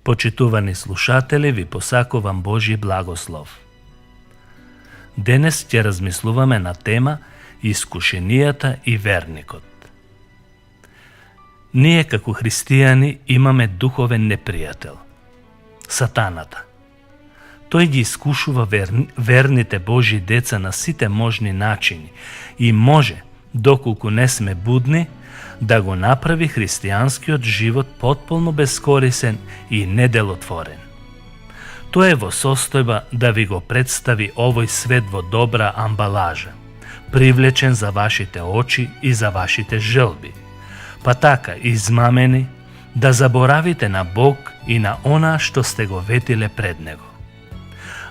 Почитувани слушатели, ви посакувам Божи благослов. Денес ќе размислуваме на тема искушенијата и верникот. Ние како христијани имаме духовен непријател – сатаната. Тој ги искушува верните Божи деца на сите можни начини и може, доколку не сме будни, да го направи христијанскиот живот потполно бескорисен и неделотворен. Тоа е во состојба да ви го представи овој свет во добра амбалажа, привлечен за вашите очи и за вашите желби, па така измамени да заборавите на Бог и на она што сте го ветиле пред Него.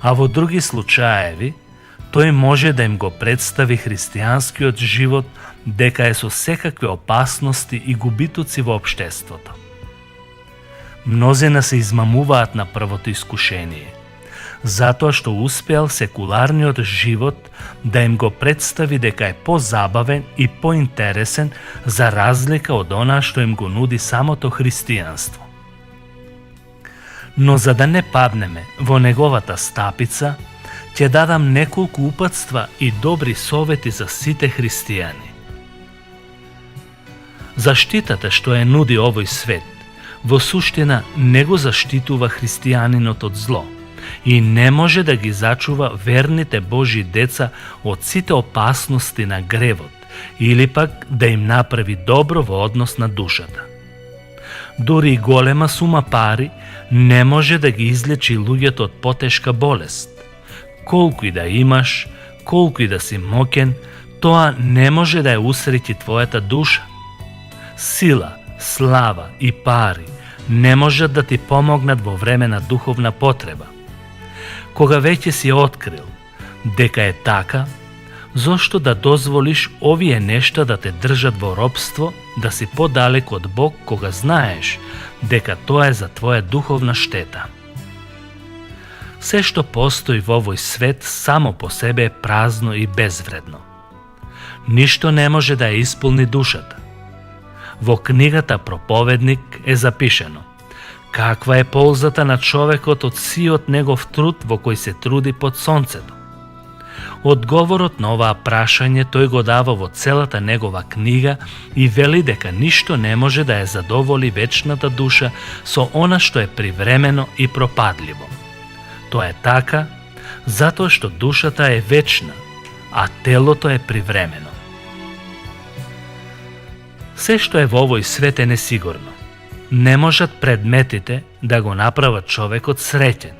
А во други случаеви, тој може да им го представи христијанскиот живот дека е со секакви опасности и губитуци во општеството. Мнозина се измамуваат на првото искушение, затоа што успеал секуларниот живот да им го представи дека е позабавен и поинтересен за разлика од она што им го нуди самото христијанство. Но за да не паднеме во неговата стапица, ќе дадам неколку упатства и добри совети за сите христијани. Заштитата што ја нуди овој свет, во суштина не го заштитува христијанинот од зло и не може да ги зачува верните Божи деца од сите опасности на гревот или пак да им направи добро во однос на душата. Дори и голема сума пари не може да ги излечи луѓето од потешка болест. Колку и да имаш, колку и да си моќен, тоа не може да ја усреќи твојата душа. Сила, слава и пари не можат да ти помогнат во време на духовна потреба. Кога веќе си открил дека е така, зошто да дозволиш овие нешта да те држат во робство, да си подалек од Бог кога знаеш дека тоа е за твоја духовна штета? Се што постои во овој свет само по себе е празно и безвредно. Ништо не може да ја исполни душата. Во книгата Проповедник е запишено: каква е ползата на човекот од сиот негов труд во кој се труди под сонцето? Одговорот на оваа прашање тој го дава во целата негова книга и вели дека ништо не може да ја задоволи вечната душа со она што е привремено и пропадливо. Тоа е така затоа што душата е вечна, а телото е привремено. Се што е во овој свет е несигурно. Не можат предметите да го направат човекот среќен.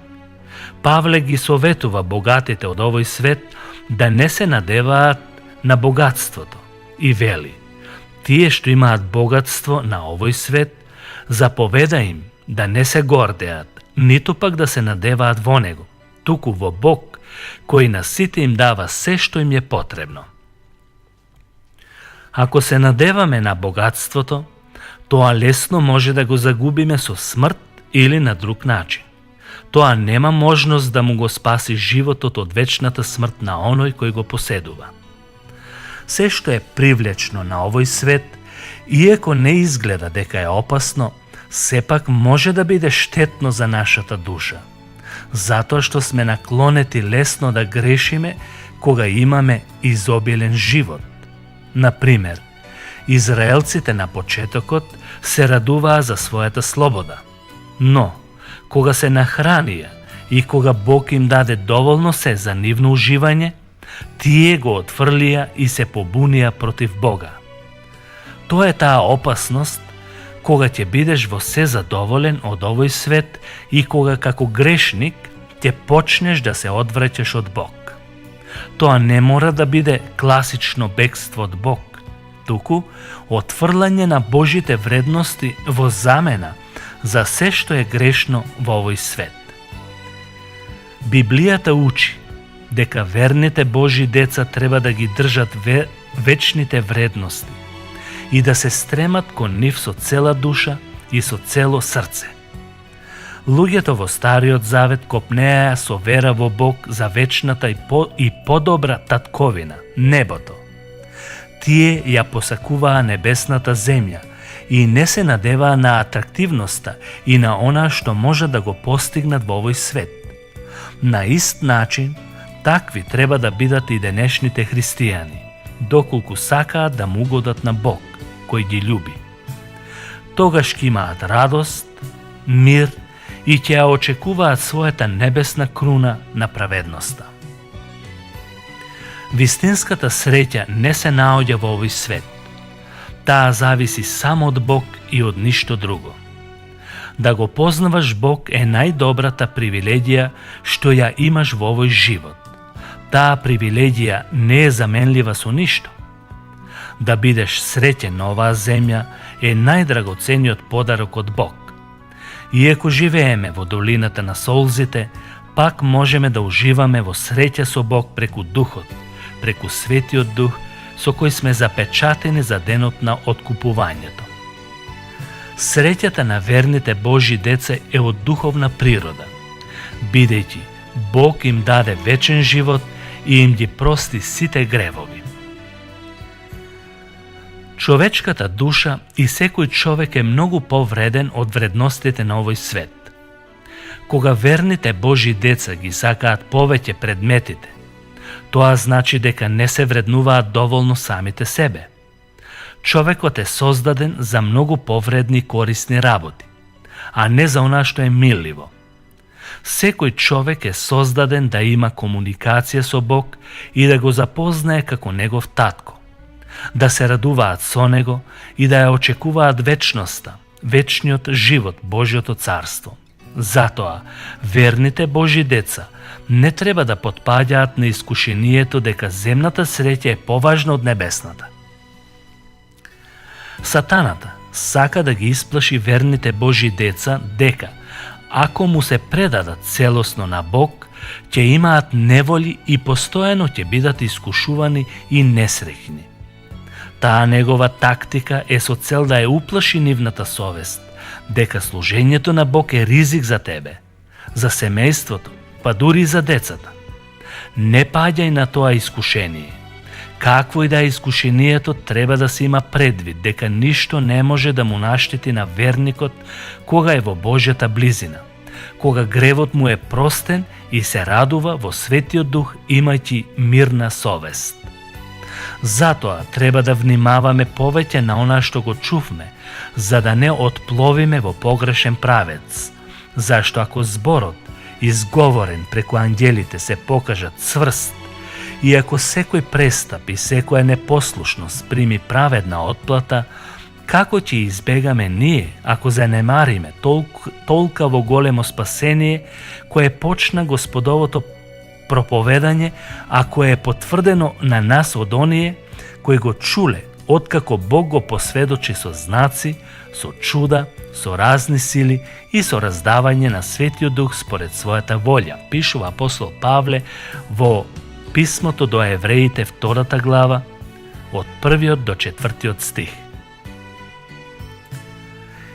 Павле ги советува богатите од овој свет да не се надеваат на богатството и вели: тие што имаат богатство на овој свет, заповеда им да не се гордеат, ниту пак да се надеваат во него, туку во Бог, кој на сите им дава се што им е потребно. Ако се надеваме на богатството, тоа лесно може да го загубиме со смрт или на друг начин. Тоа нема можност да му го спаси животот од вечната смрт на оној кој го поседува. Се што е привлечно на овој свет, иако не изгледа дека е опасно, сепак може да биде штетно за нашата душа, затоа што сме наклонети лесно да грешиме кога имаме изобилен живот. Например, израелците на почетокот се радуваа за својата слобода, но кога се нахранија и кога Бог им даде доволно се за нивно уживање, тие го отфрлија и се побунија против Бога. Тоа е таа опасност кога ќе бидеш во се задоволен од овој свет и кога како грешник ќе почнеш да се одвраќаш од Бог. Тоа не мора да биде класично бегство од Бог, туку отфрлање на Божите вредности во замена за се што е грешно во овој свет. Библијата учи дека верните Божи деца треба да ги држат вечните вредности и да се стремат кон нив со цела душа и со цело срце. Луѓето во Стариот Завет копнеа со вера во Бог за вечната и подобра татковина, небото. Тие ја посакуваа небесната земја и не се надеваа на атрактивноста и на она што може да го постигнат во овој свет. На ист начин, такви треба да бидат и денешните христијани, доколку сакаат да му угодат на Бог, кој ги љуби. Тогаш ќе имаат радост, мир и ќе ја очекуваат својата небесна круна на праведноста. Вистинската среќа не се наоѓа во овој свет. Таа зависи само од Бог и од ништо друго. Да го познаваш Бог е најдобрата привилегија што ја имаш во овој живот. Таа привилегија не е заменлива со ништо. Да бидеш среќен на оваа земја е најдрагоцениот подарок од Бог. Иако живееме во долината на солзите, пак можеме да уживаме во среќа со Бог преку Духот, преку Светиот Дух, со кој сме запечатени за денот на откупувањето. Среќата на верните Божји деца е од духовна природа, бидејќи Бог им даде вечен живот и им ги прости сите гревови. Човечката душа и секој човек е многу повреден од вредностите на овој свет. Кога верните Божји деца ги сакаат повеќе предметите, тоа значи дека не се вреднуваат доволно самите себе. Човекот е создаден за многу повредни корисни работи, а не за она што е милливо. Секој човек е создаден да има комуникација со Бог и да го запознае како негов татко, да се радуваат со него и да ја очекуваат вечноста, вечниот живот, Божјото царство. Затоа, верните Божји деца не треба да потпаѓаат на искушението дека земната среќа е поважна од небесната. Сатаната сака да ги исплаши верните Божји деца дека, ако му се предадат целосно на Бог, ќе имаат неволи и постојано ќе бидат искушувани и несреќни. Таа негова тактика е со цел да ја уплаши нивната совест, дека служењето на Бог е ризик за тебе, за семејството, па дури и за децата. Не паѓај на тоа искушение. Какво и да е искушението, треба да се има предвид дека ништо не може да му наштети на верникот кога е во Божјата близина, кога гревот му е простен и се радува во Светиот Дух имајќи мирна совест. Затоа треба да внимаваме повеќе на она што го чувме, за да не отпловиме во погрешен правец. Зашто ако зборот, изговорен преку ангелите, се покажат цврст, и ако секој престап и секоја непослушност прими праведна отплата, како ќе избегаме ние ако занемариме толкаво големо спасение кое почна Господовото проповедање, ако е потврдено на нас од оние кои го чуле, откако Бог го посведочи со знаци, со чуда, со разни сили и со раздавање на Светиот Дух според својата волја, пишува апостол Павле во писмото до евреите 2 глава, од 1 до 4 стих.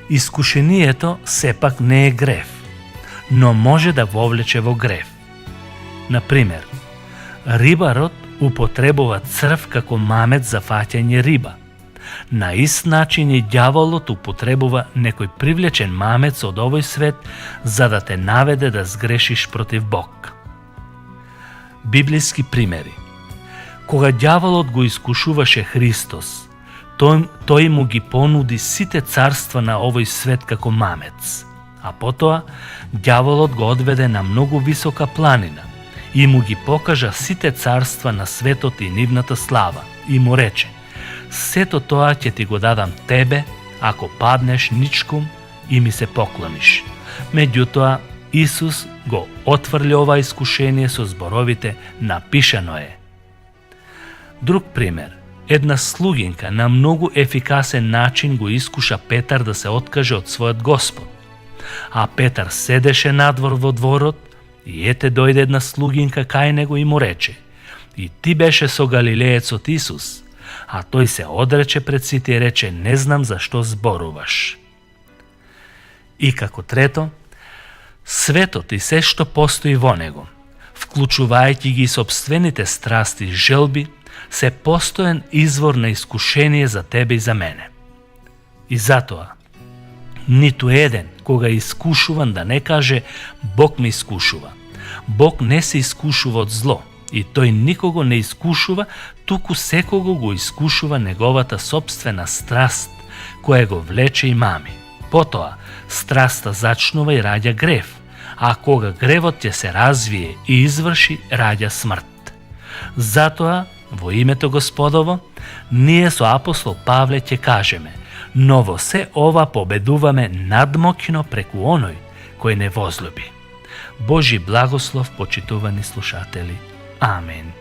Искушението сепак не е грев, но може да вовлече во грев. Например, рибарот употребува црв како мамет за фаќање риба. На ист начин и ѓаволот употребува некој привлечен мамец од овој свет за да те наведе да сгрешиш против Бог. Библиски примери. Кога ѓаволот го искушуваше Христос, тој му ги понуди сите царства на овој свет како мамец, а потоа ѓаволот го одведе на многу висока планина и му ги покажа сите царства на светот и нивната слава и му рече: сето тоа ќе ти го дадам тебе, ако паднеш ничком и ми се поклониш. Меѓутоа, Исус го отврли ова искушение со зборовите: напишано е. Друг пример. Една слугинка на многу ефикасен начин го искуша Петар да се откаже од својот Господ. А Петар седеше надвор во дворот и ете дојде една слугинка кај него и му рече: и ти беше со галилеецот Исус. А тој се одрече пред сите и рече: не знам зашто зборуваш. И како трето, светот и се што постои во него, вклучувајќи ги сопствените страсти и желби, се постоен извор на искушение за тебе и за мене. И затоа, ниту еден кога е искушуван да не каже Бог ме искушува. Бог не се искушува од зло и тој никого не искушува, туку секого го искушува неговата собствена страст, која го влече и мами. Потоа, страста зачнува и раѓа грев, а кога гревот ќе се развие и изврши, раѓа смрт. Затоа, во името Господово, ние со апостол Павле ќе кажеме: но во се ова победуваме надмокно преку оној кој не возлюби. Божи благослов, почитувани слушатели. Амен.